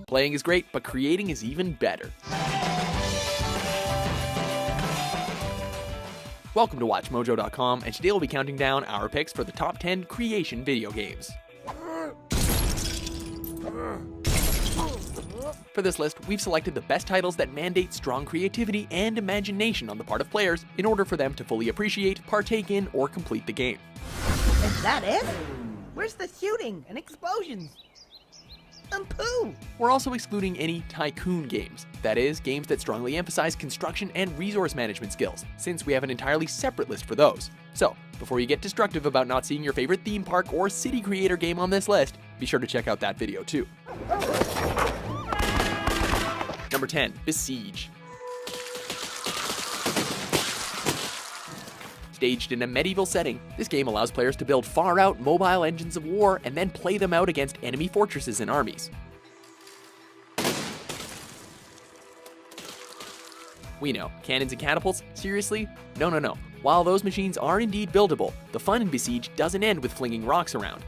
Playing is great, but creating is even better. Welcome to WatchMojo.com, and today we'll be counting down our picks for the top 10 creation video games. For this list, we've selected the best titles that mandate strong creativity and imagination on the part of players in order for them to fully appreciate, partake in, or complete the game. Is that it? Where's the shooting and explosions? And poo! We're also excluding any tycoon games, that is, games that strongly emphasize construction and resource management skills, since we have an entirely separate list for those. So, before you get destructive about not seeing your favorite theme park or city creator game on this list, be sure to check out that video too. Number 10, Besiege. Staged in a medieval setting, this game allows players to build far-out mobile engines of war and then play them out against enemy fortresses and armies. We know, cannons and catapults? Seriously? No. While those machines are indeed buildable, the fun in Besiege doesn't end with flinging rocks around.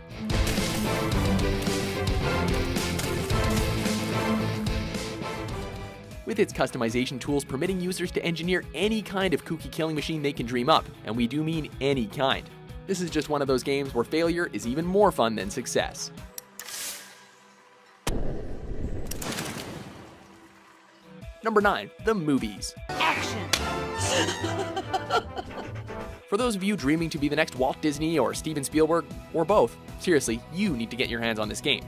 With its customization tools permitting users to engineer any kind of kooky killing machine they can dream up, and we do mean any kind. This is just one of those games where failure is even more fun than success. Number 9, the movies. Action! For those of you dreaming to be the next Walt Disney or Steven Spielberg, or both, seriously, you need to get your hands on this game.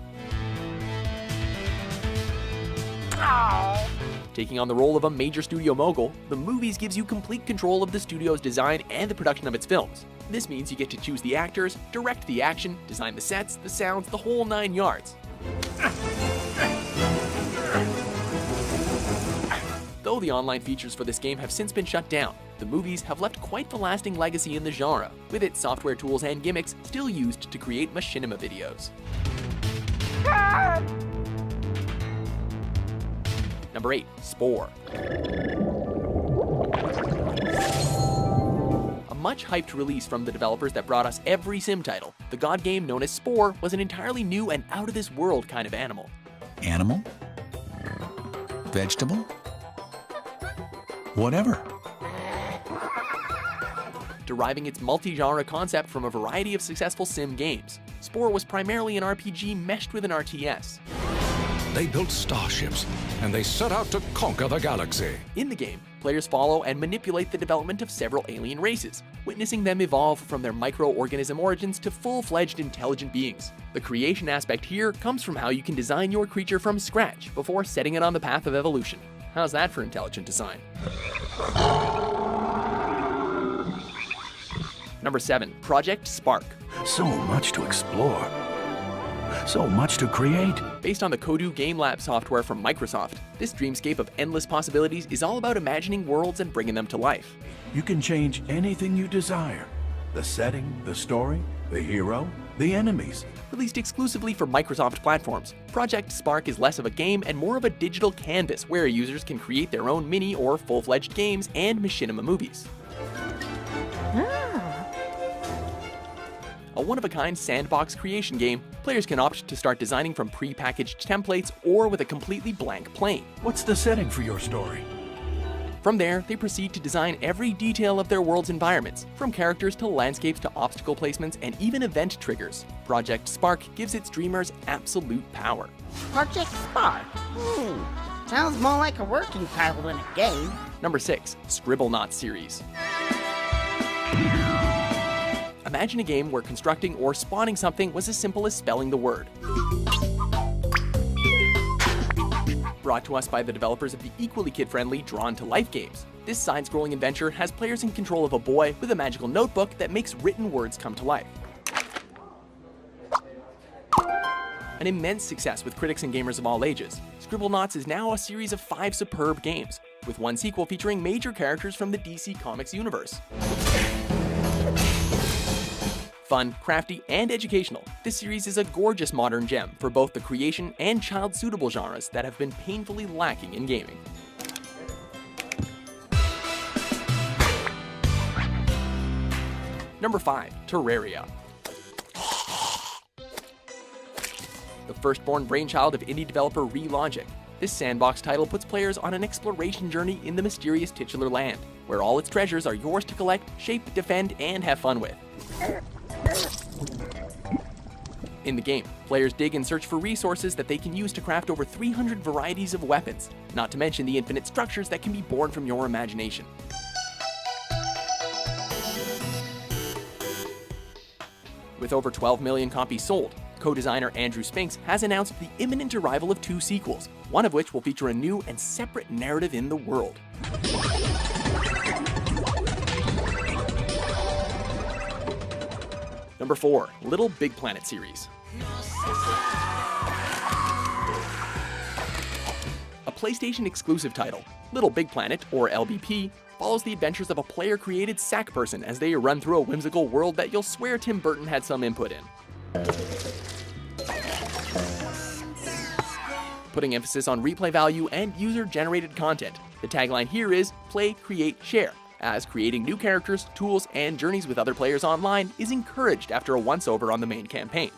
Taking on the role of a major studio mogul, the movies gives you complete control of the studio's design and the production of its films. This means you get to choose the actors, direct the action, design the sets, the sounds, the whole 9 yards. Though the online features for this game have since been shut down, the movies have left quite the lasting legacy in the genre, with its software tools and gimmicks still used to create machinima videos. Number 8, Spore. A much hyped release from the developers that brought us every sim title, the god game known as Spore was an entirely new and out-of-this-world kind of animal. Animal? Vegetable? Whatever. Deriving its multi-genre concept from a variety of successful sim games, Spore was primarily an RPG meshed with an RTS. They built starships, and they set out to conquer the galaxy. In the game, players follow and manipulate the development of several alien races, witnessing them evolve from their microorganism origins to full-fledged intelligent beings. The creation aspect here comes from how you can design your creature from scratch before setting it on the path of evolution. How's that for intelligent design? Number 7, Project Spark. So much to explore. So much to create. Based on the Kodu Game Lab software from Microsoft, this dreamscape of endless possibilities is all about imagining worlds and bringing them to life. You can change anything you desire. The setting, the story, the hero, the enemies. Released exclusively for Microsoft platforms, Project Spark is less of a game and more of a digital canvas where users can create their own mini or full-fledged games and machinima movies. A one-of-a-kind sandbox creation game, players can opt to start designing from pre-packaged templates or with a completely blank plane. What's the setting for your story? From there, they proceed to design every detail of their world's environments, from characters to landscapes to obstacle placements and even event triggers. Project Spark gives its dreamers absolute power. Project Spark? Sounds more like a working title than a game. Number 6, Scribblenauts series. Imagine a game where constructing or spawning something was as simple as spelling the word. Brought to us by the developers of the equally kid-friendly Drawn to Life games, this side-scrolling adventure has players in control of a boy with a magical notebook that makes written words come to life. An immense success with critics and gamers of all ages, Scribblenauts is now a series of 5 superb games, with one sequel featuring major characters from the DC Comics universe. Fun, crafty, and educational, this series is a gorgeous modern gem for both the creation and child-suitable genres that have been painfully lacking in gaming. Number 5, Terraria. the firstborn brainchild of indie developer Relogic. This sandbox title puts players on an exploration journey in the mysterious titular land, where all its treasures are yours to collect, shape, defend, and have fun with. In the game, players dig and search for resources that they can use to craft over 300 varieties of weapons, not to mention the infinite structures that can be born from your imagination. With over 12 million copies sold, co-designer Andrew Spinks has announced the imminent arrival of 2 sequels, one of which will feature a new and separate narrative in the world. Number 4, Little Big Planet series. A PlayStation exclusive title, Little Big Planet, or LBP, follows the adventures of a player-created sack person as they run through a whimsical world that you'll swear Tim Burton had some input in. Putting emphasis on replay value and user-generated content, the tagline here is Play, Create, Share, as creating new characters, tools, and journeys with other players online is encouraged after a once-over on the main campaign.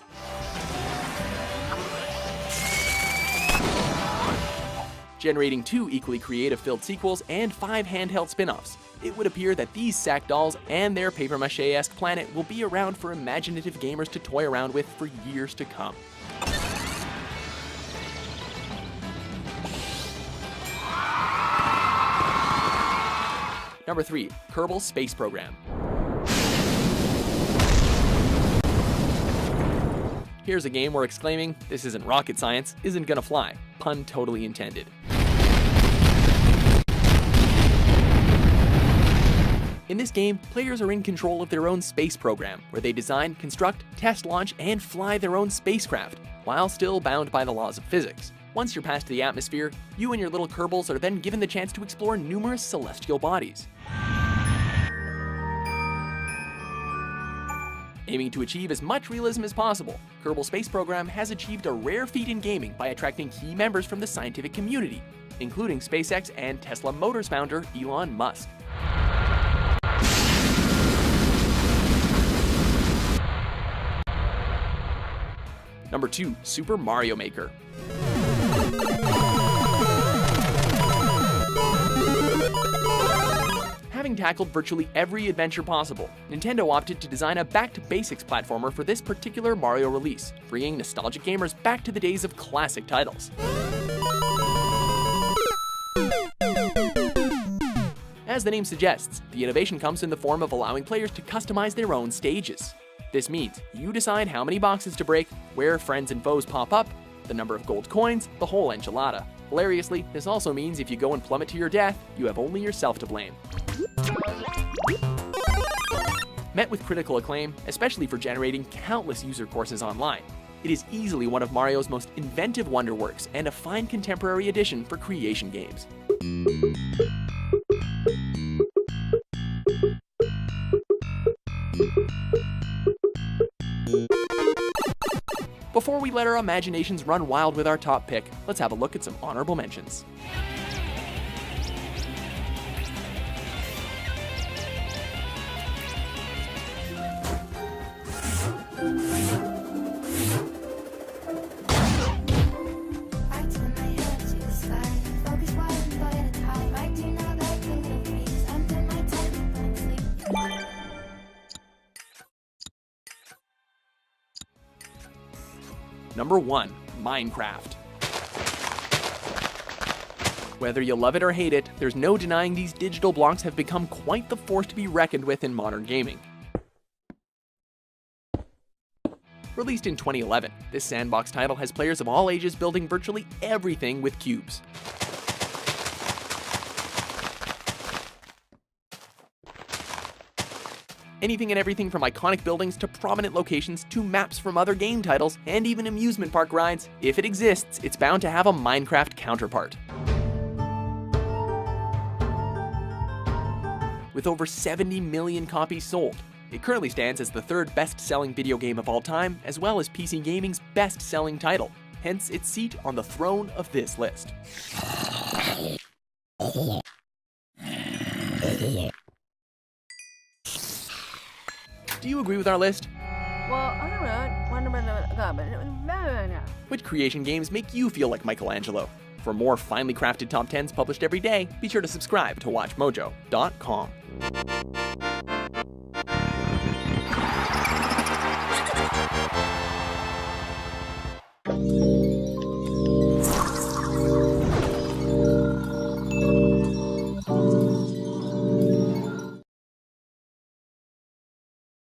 Generating 2 equally creative-filled sequels and 5 handheld spin-offs, it would appear that these sack dolls and their papier-mâché-esque planet will be around for imaginative gamers to toy around with for years to come. Number 3, Kerbal Space Program. Here's a game where exclaiming, "This isn't rocket science," isn't gonna fly. Pun totally intended. In this game, players are in control of their own space program, where they design, construct, test launch, and fly their own spacecraft, while still bound by the laws of physics. Once you're past the atmosphere, you and your little Kerbals are then given the chance to explore numerous celestial bodies. Aiming to achieve as much realism as possible, Kerbal Space Program has achieved a rare feat in gaming by attracting key members from the scientific community, including SpaceX and Tesla Motors founder Elon Musk. Number 2, Super Mario Maker. Having tackled virtually every adventure possible, Nintendo opted to design a back-to-basics platformer for this particular Mario release, bringing nostalgic gamers back to the days of classic titles. As the name suggests, the innovation comes in the form of allowing players to customize their own stages. This means you decide how many boxes to break, where friends and foes pop up, the number of gold coins, the whole enchilada. Hilariously, this also means if you go and plummet to your death, you have only yourself to blame. Met with critical acclaim, especially for generating countless user courses online, it is easily one of Mario's most inventive wonderworks and a fine contemporary addition for creation games. Before we let our imaginations run wild with our top pick, let's have a look at some honorable mentions. Number 1, Minecraft. Whether you love it or hate it, there's no denying these digital blocks have become quite the force to be reckoned with in modern gaming. Released in 2011, this sandbox title has players of all ages building virtually everything with cubes. Anything and everything from iconic buildings to prominent locations to maps from other game titles and even amusement park rides. If it exists, it's bound to have a Minecraft counterpart. With over 70 million copies sold, it currently stands as the 3rd best-selling video game of all time, as well as PC Gaming's best-selling title, hence its seat on the throne of this list. Do you agree with our list? Which creation games make you feel like Michelangelo? For more finely crafted top 10s published every day, be sure to subscribe to WatchMojo.com.